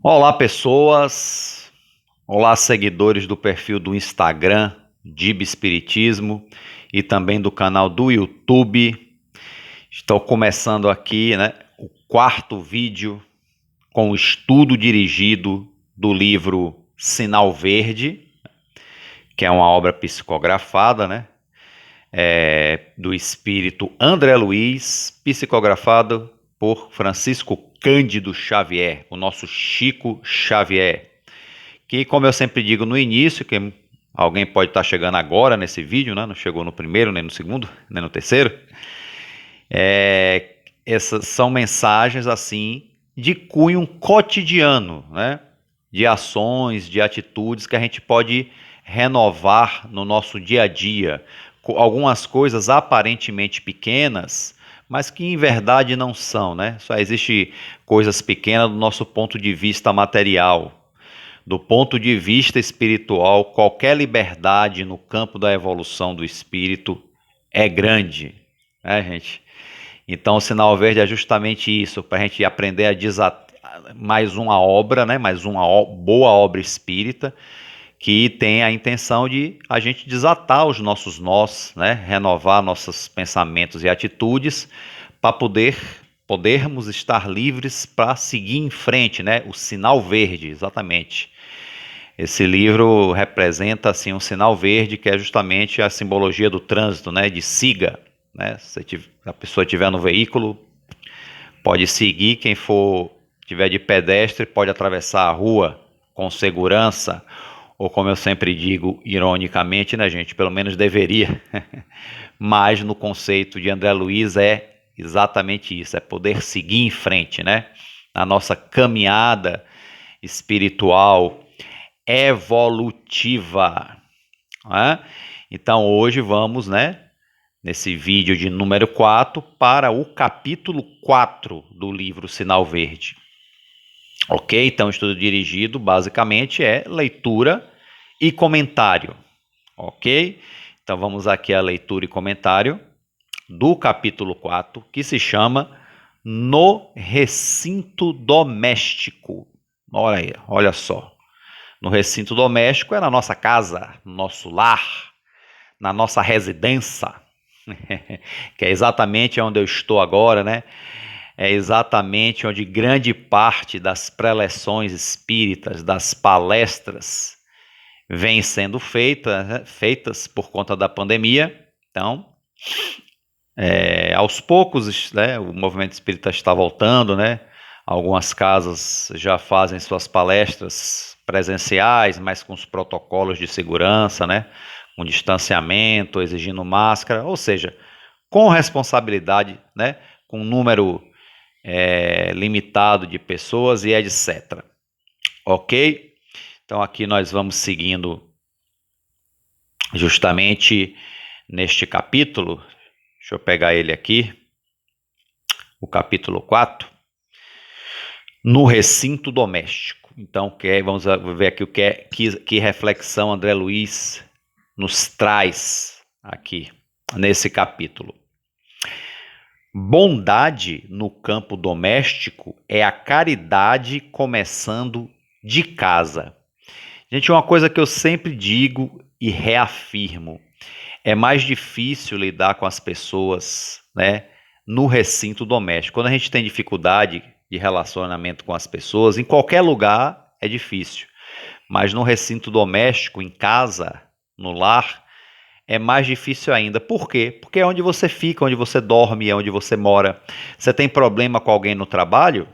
Olá, pessoas. Olá, seguidores do perfil do Instagram Dib Espiritismo e também do canal do YouTube. Estou começando aqui, o quarto vídeo com o estudo dirigido do livro Sinal Verde, que é uma obra psicografada, do espírito André Luiz, psicografado por Francisco Cândido Xavier, o nosso Chico Xavier. Que, como eu sempre digo no início, que alguém pode estar chegando agora nesse vídeo, né? Não chegou no primeiro, nem no segundo, nem no terceiro. Essas são mensagens assim de cunho cotidiano, né? De ações, de atitudes que a gente pode renovar no nosso dia a dia. Algumas coisas aparentemente pequenas, mas que em verdade não são, né? Só existe coisas pequenas do nosso ponto de vista material. Do ponto de vista espiritual, qualquer liberdade no campo da evolução do espírito é grande, né, gente? Então, o sinal verde é justamente isso, para a gente aprender a desatar mais uma obra, né, mais uma boa obra espírita, que tem a intenção de a gente desatar os nossos nós, né, renovar nossos pensamentos e atitudes, para podermos estar livres para seguir em frente, né? O sinal verde, exatamente. Esse livro representa assim um sinal verde, que é justamente a simbologia do trânsito, né? De siga, né? Se a pessoa estiver no veículo, pode seguir. Quem for tiver de pedestre pode atravessar a rua com segurança, ou como eu sempre digo, ironicamente, né, gente? Pelo menos deveria. Mas no conceito de André Luiz é exatamente isso, é poder seguir em frente, né? Na nossa caminhada espiritual evolutiva, né? Então hoje vamos, né, nesse vídeo de número 4, para o capítulo 4 do livro Sinal Verde. Ok? Então o estudo dirigido basicamente é leitura e comentário. Ok? Então vamos aqui à leitura e comentário do capítulo 4, que se chama No Recinto Doméstico. Olha só. No recinto doméstico é na nossa casa, no nosso lar, na nossa residência, que é exatamente onde eu estou agora, né? É exatamente onde grande parte das preleções espíritas, das palestras, vem sendo feitas por conta da pandemia. Então, aos poucos, né, o movimento espírita está voltando, né? Algumas casas já fazem suas palestras presenciais, mas com os protocolos de segurança, né? Com distanciamento, exigindo máscara, ou seja, com responsabilidade, né? Com um número limitado de pessoas e etc. Ok? Então aqui nós vamos seguindo justamente neste capítulo. Deixa eu pegar ele aqui. O capítulo 4. No recinto doméstico. Então, vamos ver aqui que reflexão André Luiz nos traz aqui nesse capítulo. Bondade no campo doméstico é a caridade começando de casa. Gente, uma coisa que eu sempre digo e reafirmo: é mais difícil lidar com as pessoas, né, no recinto doméstico. Quando a gente tem dificuldade de relacionamento com as pessoas, em qualquer lugar é difícil. Mas no recinto doméstico, em casa, no lar, é mais difícil ainda. Por quê? Porque é onde você fica, onde você dorme, é onde você mora. Você tem problema com alguém no trabalho?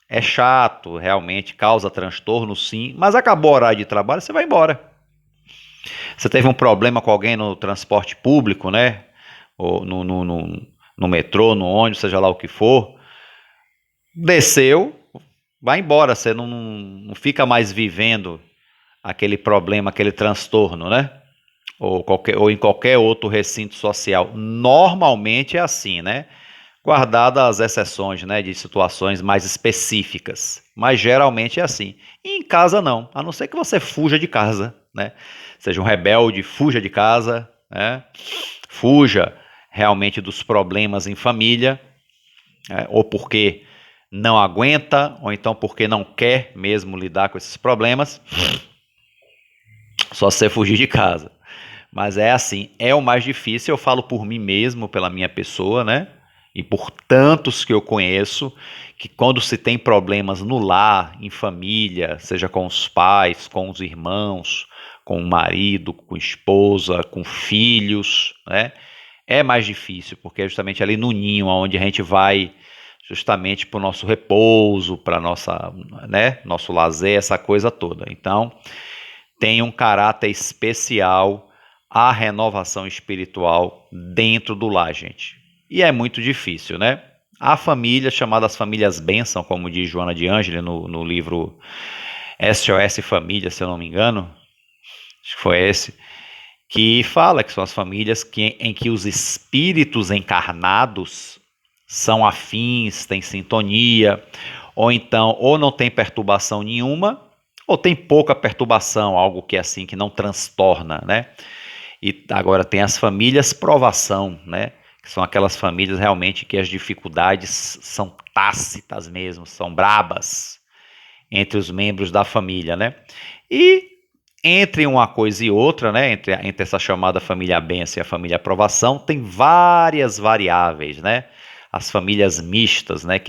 É chato, realmente, causa transtorno, sim. Mas acabou o horário de trabalho, você vai embora. Você teve um problema com alguém no transporte público, né? Ou no metrô, no ônibus, seja lá o que for. Desceu, vai embora. Você não fica mais vivendo aquele problema, aquele transtorno, né? Ou em qualquer outro recinto social. Normalmente é assim, né? Guardadas as exceções, né, de situações mais específicas. Mas geralmente é assim. E em casa não, a não ser que você fuja de casa, né? Seja um rebelde, fuja de casa, né? Fuja realmente dos problemas em família, né? Ou porque não aguenta, ou então porque não quer mesmo lidar com esses problemas, só você fugir de casa. Mas é assim, é o mais difícil, eu falo por mim mesmo, pela minha pessoa, né? E por tantos que eu conheço, que quando se tem problemas no lar, em família, seja com os pais, com os irmãos, com o marido, com a esposa, com filhos, né? É mais difícil, porque é justamente ali no ninho onde a gente vai justamente para o nosso repouso, para nossa, né, nosso lazer, essa coisa toda. Então, tem um caráter especial a renovação espiritual dentro do lar, gente. E é muito difícil, né? Há famílias chamadas famílias bênção, como diz Joana de Ângeli no livro SOS Família, se eu não me engano, acho que foi esse, que fala que são as famílias em que os espíritos encarnados são afins, têm sintonia, ou então ou não tem perturbação nenhuma, ou tem pouca perturbação, algo que é assim que não transtorna, né? E agora tem as famílias provação, né? Que são aquelas famílias realmente que as dificuldades são tácitas mesmo, são brabas entre os membros da família, né? E entre uma coisa e outra, né, entre essa chamada família bênção e a família aprovação, tem várias variáveis, né? As famílias mistas, né,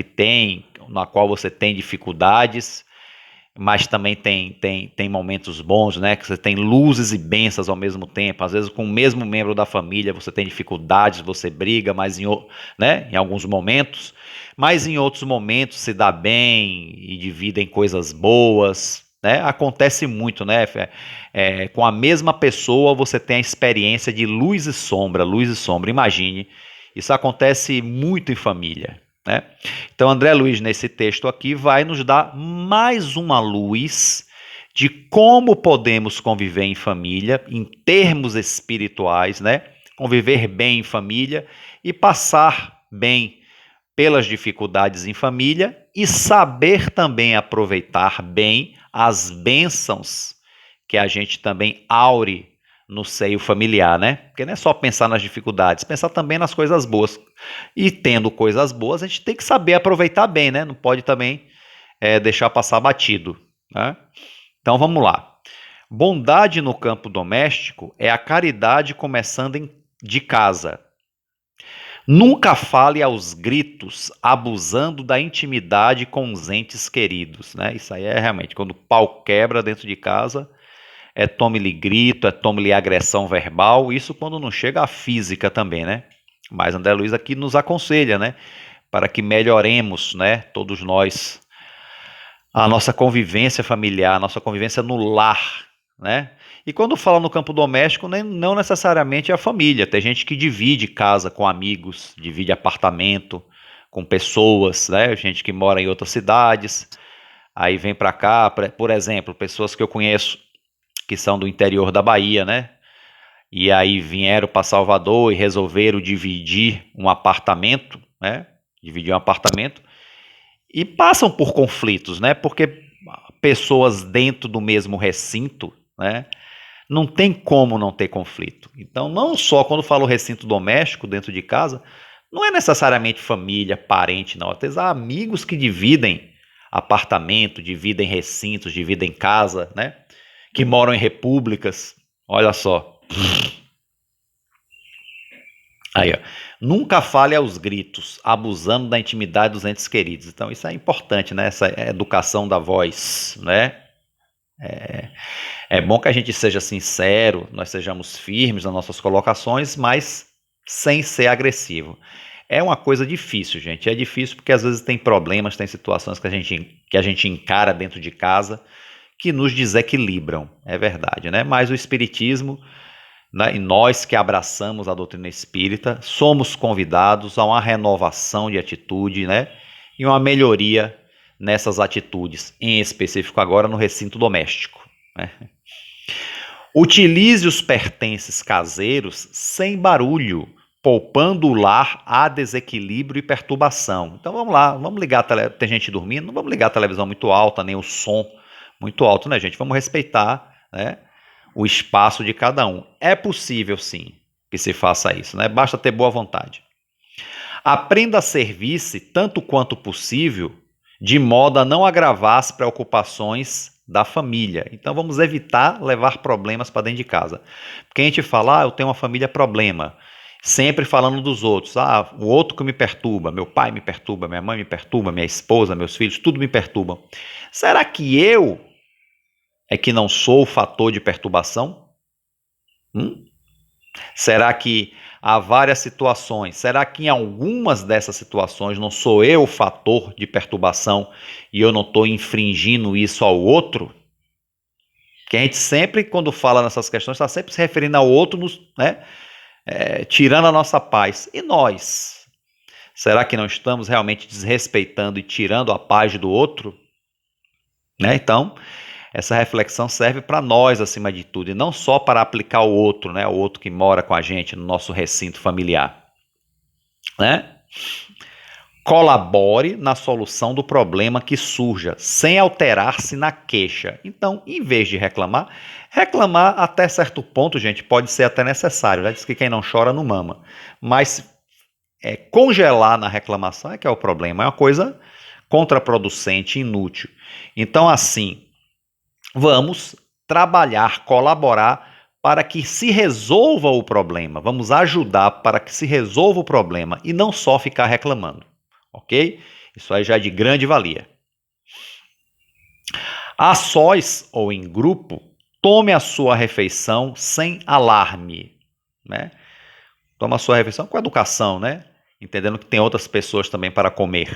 na qual você tem dificuldades, mas também tem momentos bons, né? Que você tem luzes e bênçãos ao mesmo tempo. Às vezes, com o mesmo membro da família, você tem dificuldades, você briga, mas né, em alguns momentos, mas em outros momentos se dá bem e dividem coisas boas. Né? Acontece muito, né? Com a mesma pessoa você tem a experiência de luz e sombra, luz e sombra. Imagine, isso acontece muito em família. Né? Então, André Luiz, nesse texto aqui, vai nos dar mais uma luz de como podemos conviver em família, em termos espirituais, né? Conviver bem em família e passar bem pelas dificuldades em família e saber também aproveitar bem as bênçãos que a gente também aure no seio familiar, né? Porque não é só pensar nas dificuldades, pensar também nas coisas boas. E tendo coisas boas, a gente tem que saber aproveitar bem, né? Não pode também deixar passar batido. Né? Então vamos lá. Bondade no campo doméstico é a caridade começando de casa. Nunca fale aos gritos, abusando da intimidade com os entes queridos. Né? Isso aí é realmente quando o pau quebra dentro de casa. Tome-lhe grito, tome-lhe agressão verbal, isso quando não chega à física também, né? Mas André Luiz aqui nos aconselha, né? Para que melhoremos, né? Todos nós, a nossa convivência familiar, a nossa convivência no lar, né? E quando fala no campo doméstico, não necessariamente é a família. Tem gente que divide casa com amigos, divide apartamento com pessoas, né? Gente que mora em outras cidades, aí vem para cá, por exemplo, pessoas que eu conheço que são do interior da Bahia, né? E aí vieram para Salvador e resolveram dividir um apartamento, né? Dividir um apartamento e passam por conflitos, né? Porque pessoas dentro do mesmo recinto, né? Não tem como não ter conflito. Então, não só quando falo recinto doméstico dentro de casa, não é necessariamente família, parente, não. Tem amigos que dividem apartamento, dividem recintos, dividem casa, né? Que moram em repúblicas. Olha só. Aí, ó. Nunca fale aos gritos, abusando da intimidade dos entes queridos. Então, isso é importante, né? Essa educação da voz, né? É bom que a gente seja sincero, nós sejamos firmes nas nossas colocações, mas sem ser agressivo. É uma coisa difícil, gente. É difícil porque às vezes tem problemas, tem situações que a gente encara dentro de casa que nos desequilibram, é verdade, né? Mas o Espiritismo, né, e nós que abraçamos a doutrina espírita, somos convidados a uma renovação de atitude, né? E uma melhoria nessas atitudes, em específico agora no recinto doméstico. Né? Utilize os pertences caseiros sem barulho, poupando o lar a desequilíbrio e perturbação. Então vamos lá, vamos ligar tem gente dormindo, não vamos ligar a televisão muito alta, nem o som muito alto, né, gente? Vamos respeitar, né, o espaço de cada um. É possível, sim, que se faça isso, né? Basta ter boa vontade. Aprenda a servir-se tanto quanto possível de modo a não agravar as preocupações da família. Então vamos evitar levar problemas para dentro de casa. Porque a gente fala, eu tenho uma família problema, sempre falando dos outros. O outro que me perturba, meu pai me perturba, minha mãe me perturba, minha esposa, meus filhos, tudo me perturba. Será que eu é que não sou o fator de perturbação? Será que há várias situações? Será que em algumas dessas situações não sou eu o fator de perturbação e eu não estou infringindo isso ao outro? Que a gente sempre, quando fala nessas questões, está sempre se referindo ao outro, né? Tirando a nossa paz. E nós? Será que não estamos realmente desrespeitando e tirando a paz do outro? Né? Então, essa reflexão serve para nós, acima de tudo, e não só para aplicar ao outro, né? O outro que mora com a gente no nosso recinto familiar. Né? Colabore na solução do problema que surja, sem alterar-se na queixa. Então, em vez de reclamar até certo ponto, gente, pode ser até necessário. Já diz que quem não chora não mama. Mas congelar na reclamação é que é o problema. É uma coisa contraproducente, inútil. Então, assim, vamos trabalhar, colaborar para que se resolva o problema. Vamos ajudar para que se resolva o problema e não só ficar reclamando. Ok? Isso aí já é de grande valia. A sós ou em grupo, tome a sua refeição sem alarme. Né? Toma a sua refeição com educação, né? Entendendo que tem outras pessoas também para comer.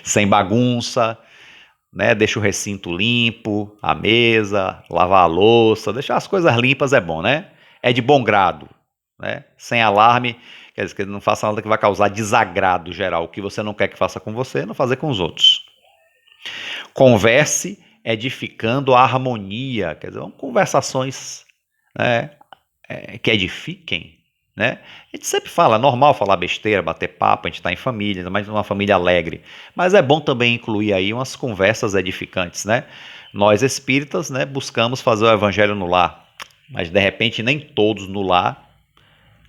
Sem bagunça, né? Deixa o recinto limpo, a mesa, lavar a louça, deixar as coisas limpas é bom, né? É de bom grado, né? Sem alarme, quer dizer que não faça nada que vai causar desagrado geral. O que você não quer que faça com você, não fazer com os outros. Converse edificando a harmonia, quer dizer, conversações, né, que edifiquem. Né? A gente sempre fala, é normal falar besteira, bater papo, a gente está em família, mas uma família alegre. Mas é bom também incluir aí umas conversas edificantes, né? Nós espíritas, né, buscamos fazer o evangelho no lar, mas de repente nem todos no lar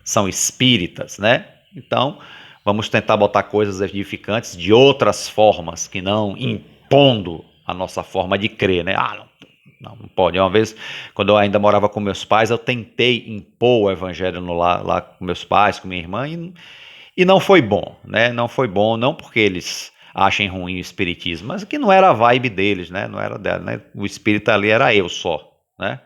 são espíritas, né? Então, vamos tentar botar coisas edificantes de outras formas, que não impondo a nossa forma de crer, né? Não pode. Uma vez, quando eu ainda morava com meus pais, eu tentei impor o evangelho no lá com meus pais, com minha irmã, e não foi bom, né? Não foi bom, não porque eles achem ruim o espiritismo, mas que não era a vibe deles, né? Não era dela, né? O espírita ali era eu só, né?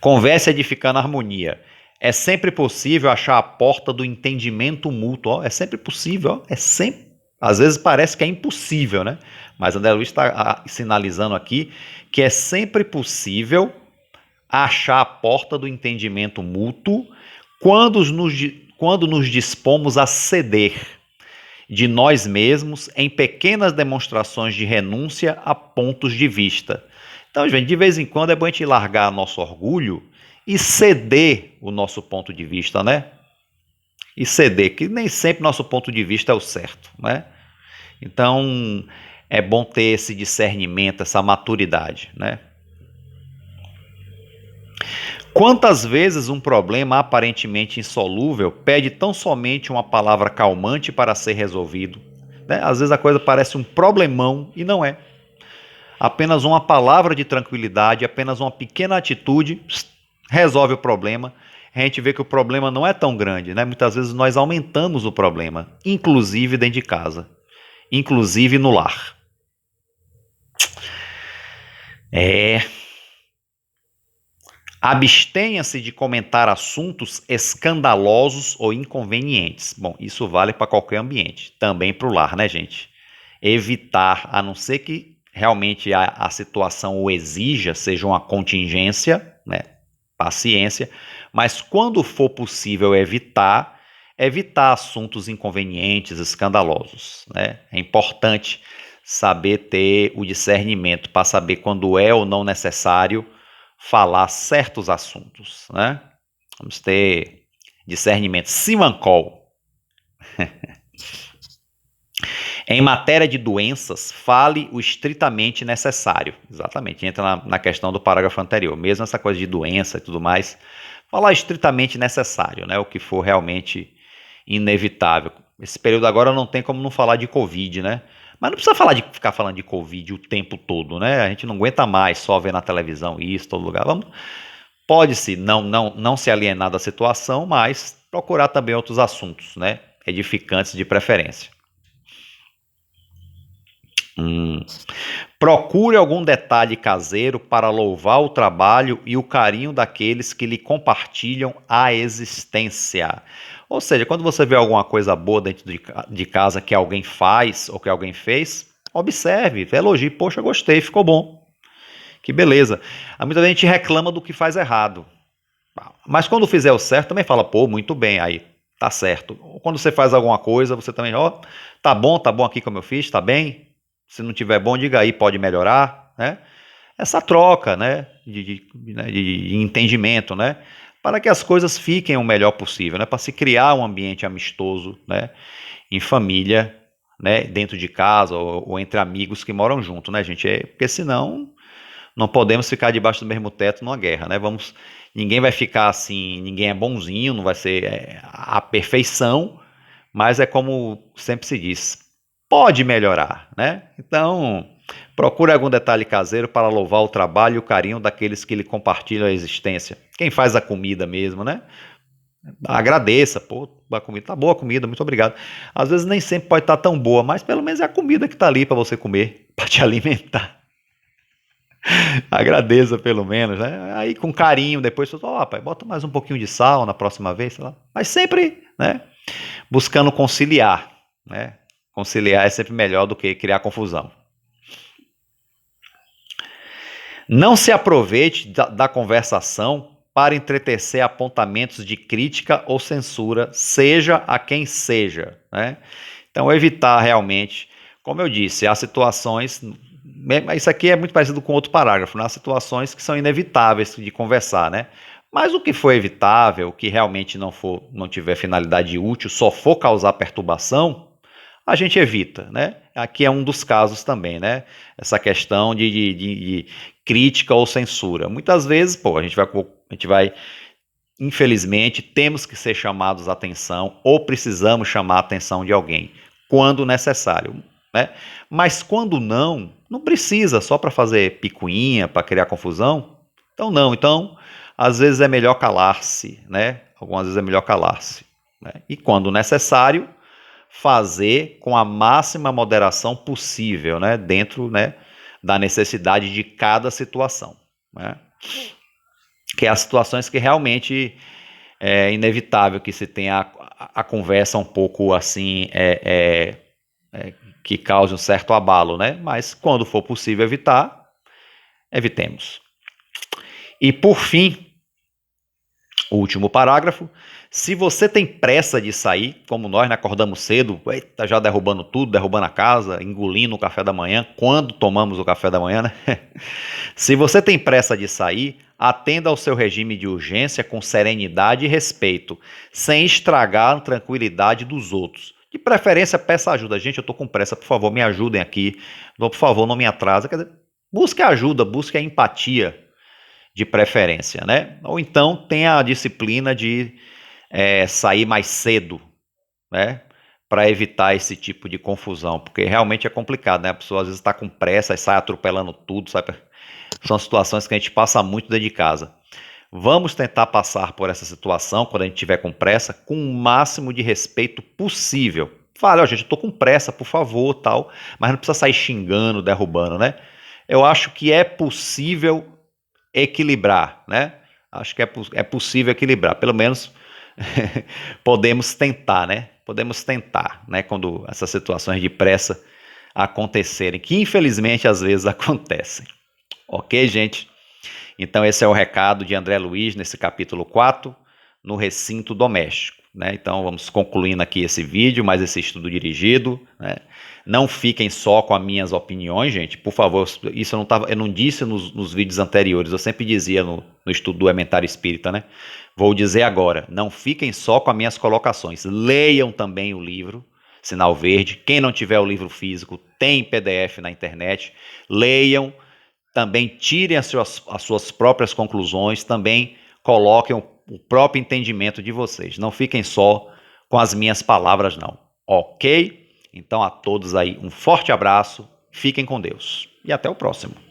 Converse edificando a harmonia. É sempre possível achar a porta do entendimento mútuo. É sempre possível, é sempre. Às vezes parece que é impossível, né? Mas André Luiz está sinalizando aqui que é sempre possível achar a porta do entendimento mútuo quando nos dispomos a ceder de nós mesmos em pequenas demonstrações de renúncia a pontos de vista. Então, gente, de vez em quando é bom a gente largar nosso orgulho e ceder o nosso ponto de vista, né? E ceder, que nem sempre nosso ponto de vista é o certo, né? Então, é bom ter esse discernimento, essa maturidade, né? Quantas vezes um problema aparentemente insolúvel pede tão somente uma palavra calmante para ser resolvido, né? Às vezes a coisa parece um problemão e não é. Apenas uma palavra de tranquilidade, apenas uma pequena atitude resolve o problema. A gente vê que o problema não é tão grande, né? Muitas vezes nós aumentamos o problema, inclusive dentro de casa, inclusive no lar. Abstenha-se de comentar assuntos escandalosos ou inconvenientes. Bom, isso vale para qualquer ambiente, também para o lar, né, gente? Evitar, a não ser que realmente a situação o exija, seja uma contingência, né? Paciência, mas quando for possível evitar assuntos inconvenientes, escandalosos, né? É importante saber ter o discernimento para saber quando é ou não necessário falar certos assuntos, né? Vamos ter discernimento. Simancol. Em matéria de doenças, fale o estritamente necessário. Exatamente, entra na questão do parágrafo anterior. Mesmo essa coisa de doença e tudo mais, falar estritamente necessário, né? O que for realmente inevitável. esse período agora não tem como não falar de Covid, né? Mas não precisa ficar falando de Covid o tempo todo, né? A gente não aguenta mais só ver na televisão isso, todo lugar. Pode-se não se alienar da situação, mas procurar também outros assuntos, né? Edificantes de preferência. Procure algum detalhe caseiro para louvar o trabalho e o carinho daqueles que lhe compartilham a existência. Ou seja, quando você vê alguma coisa boa dentro de casa que alguém faz ou que alguém fez, observe, elogie. Poxa, gostei, ficou bom. Que beleza. Muita gente reclama do que faz errado. Mas quando fizer o certo, também fala, pô, muito bem, aí tá certo. Quando você faz alguma coisa, você também, ó, tá bom aqui como eu fiz, tá bem? Se não tiver bom, diga aí, pode melhorar, né? Essa troca, né, de entendimento, né, para que as coisas fiquem o melhor possível, né, para se criar um ambiente amistoso, né, em família, né, dentro de casa ou entre amigos que moram junto, né, gente? Porque senão não podemos ficar debaixo do mesmo teto numa guerra, né? Ninguém vai ficar assim, ninguém é bonzinho, não vai ser a perfeição, mas é como sempre se diz, pode melhorar, né? Então, procure algum detalhe caseiro para louvar o trabalho e o carinho daqueles que lhe compartilham a existência. Quem faz a comida mesmo, né? Agradeça, pô, a comida tá boa a comida, muito obrigado. Às vezes nem sempre pode estar tão boa, mas pelo menos é a comida que está ali para você comer, para te alimentar. Agradeça pelo menos, né? Aí com carinho, depois você fala, rapaz, bota mais um pouquinho de sal na próxima vez, sei lá. Mas sempre, né? Buscando conciliar, né? Conciliar é sempre melhor do que criar confusão. Não se aproveite da conversação para entretecer apontamentos de crítica ou censura, seja a quem seja, né? Então, evitar realmente, como eu disse, há situações. Isso aqui é muito parecido com outro parágrafo, né? Há situações que são inevitáveis de conversar, né? Mas o que for evitável, o que realmente não tiver finalidade útil, só for causar perturbação, a gente evita, né? Aqui é um dos casos também, né? Essa questão de crítica ou censura. Muitas vezes, pô, a gente vai, infelizmente, temos que ser chamados a atenção ou precisamos chamar a atenção de alguém, quando necessário, né? Mas quando não precisa, só para fazer picuinha, para criar confusão, então não. Então, às vezes é melhor calar-se, né? Algumas vezes é melhor calar-se, né? E quando necessário, fazer com a máxima moderação possível, né, dentro, né, da necessidade de cada situação, né? Que é as situações que realmente é inevitável que se tenha a conversa um pouco assim, que cause um certo abalo, né? Mas quando for possível evitar, evitemos. E por fim, o último parágrafo. Se você tem pressa de sair, como nós, né, acordamos cedo, eita, já derrubando tudo, derrubando a casa, engolindo o café da manhã, quando tomamos o café da manhã, né? Se você tem pressa de sair, atenda ao seu regime de urgência com serenidade e respeito, sem estragar a tranquilidade dos outros. De preferência, peça ajuda. Gente, eu estou com pressa, por favor, me ajudem aqui. Por favor, não me atrasa. Quer dizer, busque ajuda, busque a empatia, de preferência, né? Ou então tenha a disciplina de sair mais cedo, né? Para evitar esse tipo de confusão, porque realmente é complicado, né? A pessoa às vezes está com pressa e sai atropelando tudo, sabe? São situações que a gente passa muito dentro de casa. Vamos tentar passar por essa situação, quando a gente tiver com pressa, com o máximo de respeito possível. Fala, ó, gente, eu tô com pressa, por favor, tal, mas não precisa sair xingando, derrubando, né? Eu acho que é possível equilibrar, né? Acho que é possível equilibrar, pelo menos podemos tentar, né? Podemos tentar, né? Quando essas situações de pressa acontecerem, que infelizmente às vezes acontecem. Ok, gente? Então esse é o recado de André Luiz nesse capítulo 4, no recinto doméstico, né? Então vamos concluindo aqui esse vídeo, mais esse estudo dirigido, né? Não fiquem só com as minhas opiniões, gente, por favor. Isso eu não disse nos vídeos anteriores, eu sempre dizia no estudo do Elementar Espírita, né? Vou dizer agora, não fiquem só com as minhas colocações, leiam também o livro Sinal Verde. Quem não tiver o livro físico, tem PDF na internet, leiam, também tirem as suas próprias conclusões, também coloquem o próprio entendimento de vocês. Não fiquem só com as minhas palavras, não. Ok? Então a todos aí um forte abraço, fiquem com Deus e até o próximo.